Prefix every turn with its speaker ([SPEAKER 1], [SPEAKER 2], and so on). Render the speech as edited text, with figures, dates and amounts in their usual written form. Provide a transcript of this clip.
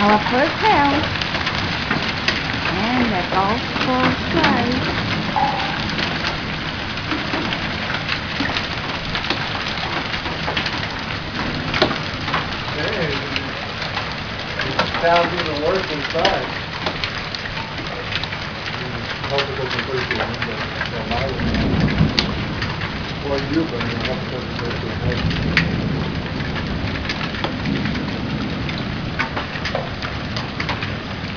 [SPEAKER 1] our first house. And the golf course drive.
[SPEAKER 2] Hey, it sounds even worse inside. Hope it doesn't break your window. Well, my window. Well, you, but you hope it doesn't break your window.